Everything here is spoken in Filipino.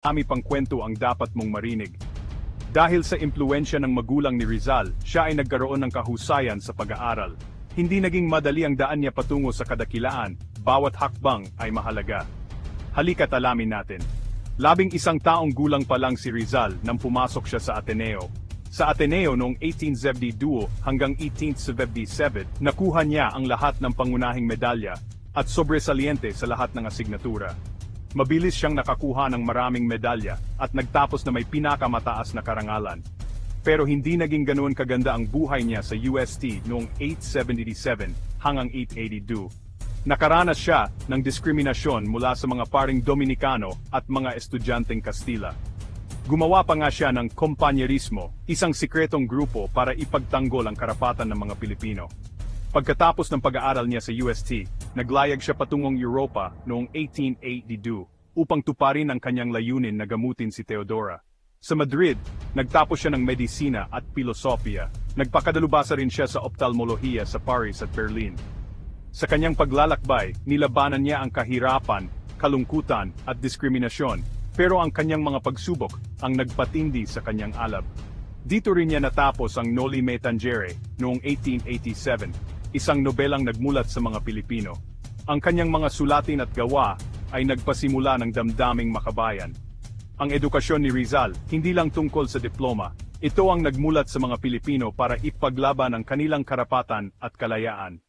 marami pang kwento ang dapat mong marinig. Dahil sa impluwensya ng magulang ni Rizal, siya ay nagkaroon ng kahusayan sa pag-aaral. Hindi naging madali ang daan niya patungo sa kadakilaan, bawat hakbang ay mahalaga. Halika't alamin natin. 11 taong gulang pa lang si Rizal nang pumasok siya sa Ateneo. Sa Ateneo noong 1872 hanggang 1877, nakuha niya ang lahat ng pangunahing medalya at sobresaliente sa lahat ng asignatura. Mabilis siyang nakakuha ng maraming medalya at nagtapos na may pinakamataas na karangalan. Pero hindi naging ganoon kaganda ang buhay niya sa UST noong 877 hanggang 882. Nakaranas siya ng diskriminasyon mula sa mga paring Dominikano at mga estudyanteng Kastila. Gumawa pa nga siya ng kompanyerismo, isang sikretong grupo para ipagtanggol ang karapatan ng mga Pilipino. Pagkatapos ng pag-aaral niya sa UST, naglayag siya patungong Europa noong 1882 upang tuparin ang kanyang layunin na gamutin si Teodora. Sa Madrid, nagtapos siya ng medisina at pilosopiya. Nagpakadalubhasa rin siya sa ophthalmolohiya sa Paris at Berlin. Sa kanyang paglalakbay, nilabanan niya ang kahirapan, kalungkutan at diskriminasyon, pero ang kanyang mga pagsubok ang nagpatindi sa kanyang alab. Dito rin niya natapos ang Noli Me Tangere noong 1887. Isang nobelang nagmulat sa mga Pilipino. Ang kanyang mga sulatin at gawa ay nagpasimula ng damdaming makabayan. Ang edukasyon ni Rizal, hindi lang tungkol sa diploma, ito ang nagmulat sa mga Pilipino para ipaglaban ang kanilang karapatan at kalayaan.